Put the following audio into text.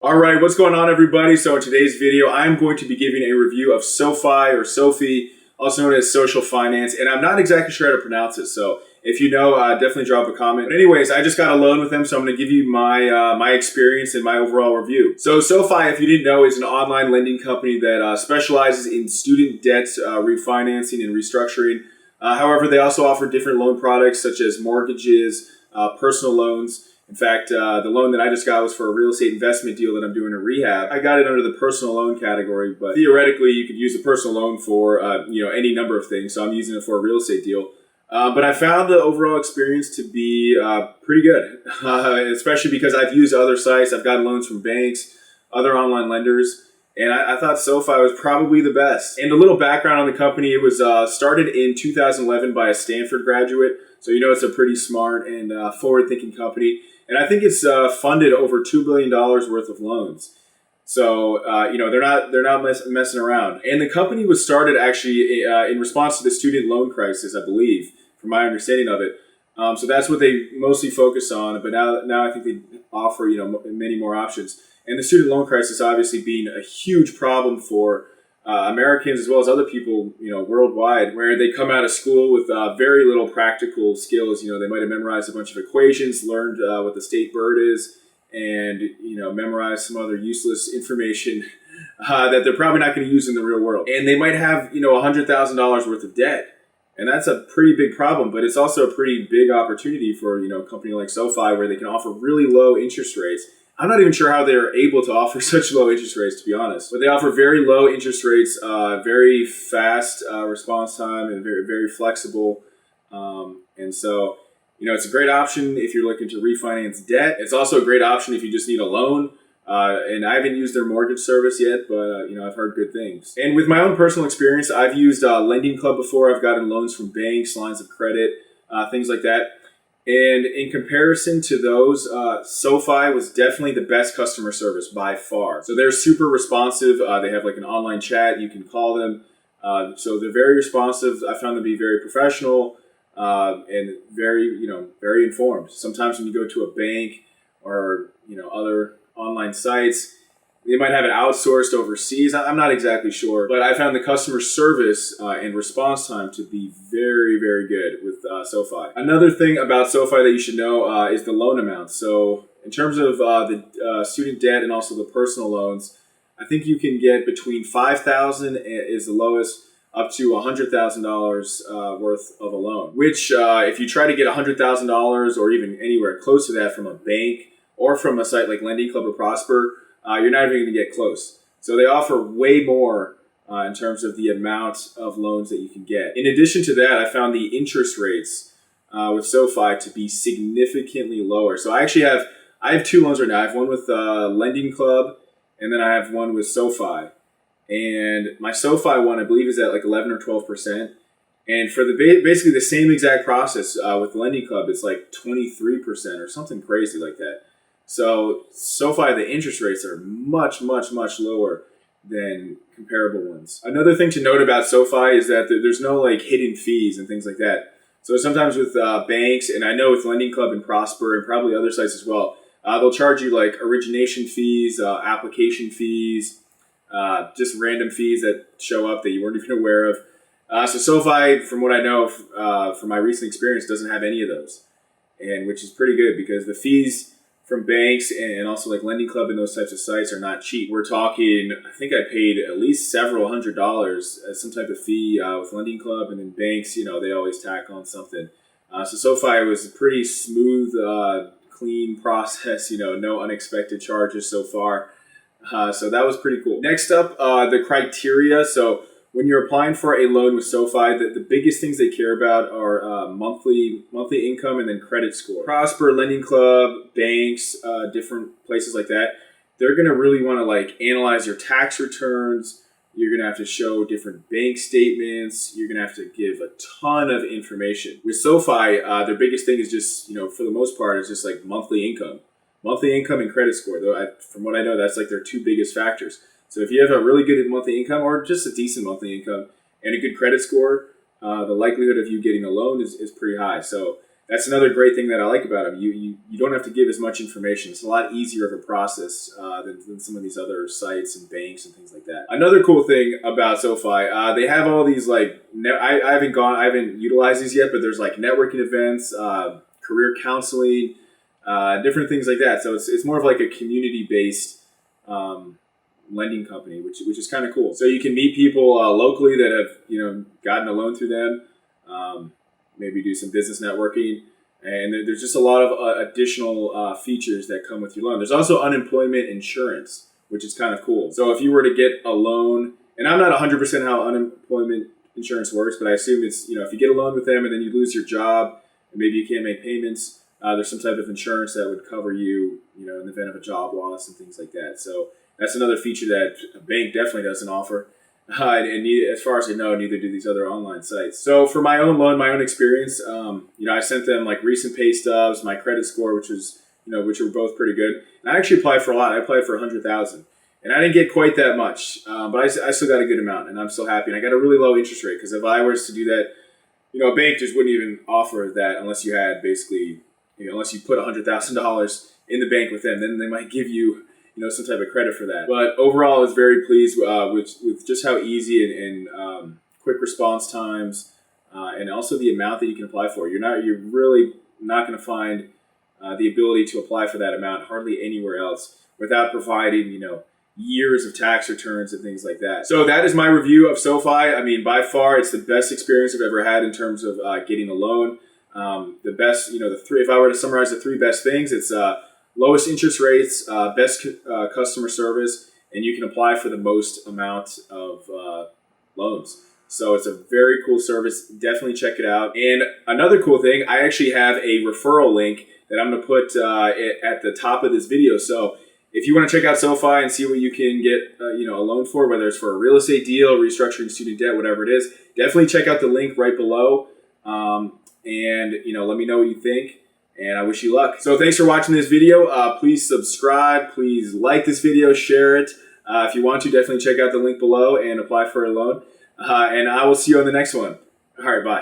All right, what's going on, everybody? So in today's video, I'm going to be giving a review of SoFi or SoFi, also known as social finance, and I'm not exactly sure how to pronounce it. So if you know, definitely drop a comment. But anyways, I just got a loan with them, so I'm going to give you my experience and my overall review. So SoFi, if you didn't know, is an online lending company that specializes in student debt refinancing and restructuring. However, they also offer different loan products such as mortgages, personal loans. In fact, the loan that I just got was for a real estate investment deal that I'm doing a rehab. I got it under the personal loan category, but theoretically, you could use a personal loan for any number of things. So I'm using it for a real estate deal. But I found the overall experience to be pretty good, especially because I've used other sites. I've gotten loans from banks, other online lenders, and I thought SoFi was probably the best. And a little background on the company: it was started in 2011 by a Stanford graduate. So it's a pretty smart and forward-thinking company. And I think it's funded over $2 billion worth of loans. So, they're not messing around. And the company was started actually in response to the student loan crisis, I believe, from my understanding of it. So that's what they mostly focus on. But now I think they offer, many more options. And the student loan crisis obviously being a huge problem for Americans as well as other people, worldwide, where they come out of school with very little practical skills. They might have memorized a bunch of equations, learned what the state bird is, and memorized some other useless information that they're probably not going to use in the real world. And they might have $100,000 worth of debt, and that's a pretty big problem. But it's also a pretty big opportunity for a company like SoFi, where they can offer really low interest rates. I'm not even sure how they're able to offer such low interest rates, to be honest. But they offer very low interest rates, very fast response time, and very, very flexible. And so, it's a great option if you're looking to refinance debt. It's also a great option if you just need a loan. And I haven't used their mortgage service yet, but I've heard good things. And with my own personal experience, I've used Lending Club before. I've gotten loans from banks, lines of credit, things like that. And in comparison to those, SoFi was definitely the best customer service by far. So they're super responsive. They have like an online chat. You can call them. So they're very responsive. I found them to be very professional and very, very informed. Sometimes when you go to a bank or, other online sites, they might have it outsourced overseas. I'm not exactly sure, but I found the customer service and response time to be very, very good with SoFi. Another thing about SoFi that you should know is the loan amount. So in terms of the student debt and also the personal loans, I think you can get between $5,000 is the lowest up to $100,000 worth of a loan, which if you try to get $100,000 or even anywhere close to that from a bank or from a site like Lending Club or Prosper, you're not even going to get close. So they offer way more in terms of the amount of loans that you can get. In addition to that, I found the interest rates with SoFi to be significantly lower. So I have two loans right now. I have one with Lending Club, and then I have one with SoFi. And my SoFi one, I believe, is at like 11 or 12%. And for basically the same exact process with Lending Club, it's like 23% or something crazy like that. So SoFi, the interest rates are much, much, much lower than comparable ones. Another thing to note about SoFi is that there's no like hidden fees and things like that. So sometimes with banks, and I know with Lending Club and Prosper and probably other sites as well, they'll charge you like origination fees, application fees, just random fees that show up that you weren't even aware of. So SoFi, from what I know from my recent experience, doesn't have any of those, and which is pretty good because the fees from banks and also like Lending Club and those types of sites are not cheap. We're talking, I think I paid at least several $100s as some type of fee with Lending Club, and then banks, they always tack on something. So SoFi was a pretty smooth, clean process, no unexpected charges so far. So that was pretty cool. Next up, the criteria. So when you're applying for a loan with SoFi, the biggest things they care about are monthly income and then credit score. Prosper, Lending Club, banks, different places like that, they're going to really want to like analyze your tax returns. You're going to have to show different bank statements. You're going to have to give a ton of information. With SoFi, their biggest thing is just, for the most part, is just like monthly income. Monthly income and credit score, though, from what I know, that's like their two biggest factors. So if you have a really good monthly income or just a decent monthly income and a good credit score, the likelihood of you getting a loan is pretty high. So that's another great thing that I like about them. You don't have to give as much information. It's a lot easier of a process than some of these other sites and banks and things like that. Another cool thing about SoFi, they have all these like, I haven't utilized these yet, but there's like networking events, career counseling, different things like that. So it's more of like a community-based lending company, which is kind of cool. So you can meet people locally that have gotten a loan through them. Maybe do some business networking, and there's just a lot of additional features that come with your loan. There's also unemployment insurance, which is kind of cool. So if you were to get a loan, and I'm not 100% how unemployment insurance works, but I assume it's, if you get a loan with them and then you lose your job and maybe you can't make payments, there's some type of insurance that would cover you, in the event of a job loss and things like that. So that's another feature that a bank definitely doesn't offer. And as far as I know, neither do these other online sites. So for my own loan, my own experience, I sent them like recent pay stubs, my credit score, which were both pretty good. And I actually applied for a lot. I applied for $100,000, and I didn't get quite that much, but I still got a good amount, and I'm still happy. And I got a really low interest rate, because if I was to do that, a bank just wouldn't even offer that unless you had basically, unless you put $100,000 in the bank with them, then they might give you some type of credit for that. But overall, I was very pleased with just how easy and quick response times, and also the amount that you can apply for. You're really not going to find the ability to apply for that amount hardly anywhere else without providing years of tax returns and things like that. So that is my review of SoFi. I mean, by far, it's the best experience I've ever had in terms of getting a loan. The best, if I were to summarize the three best things, it's lowest interest rates, best customer service, and you can apply for the most amount of loans. So it's a very cool service. Definitely check it out. And another cool thing, I actually have a referral link that I'm going to put at the top of this video. So if you want to check out SoFi and see what you can get a loan for, whether it's for a real estate deal, restructuring student debt, whatever it is, definitely check out the link right below. And let me know what you think. And I wish you luck. So thanks for watching this video. Please subscribe. Please like this video. Share it. If you want to, definitely check out the link below and apply for a loan. And I will see you on the next one. All right, bye.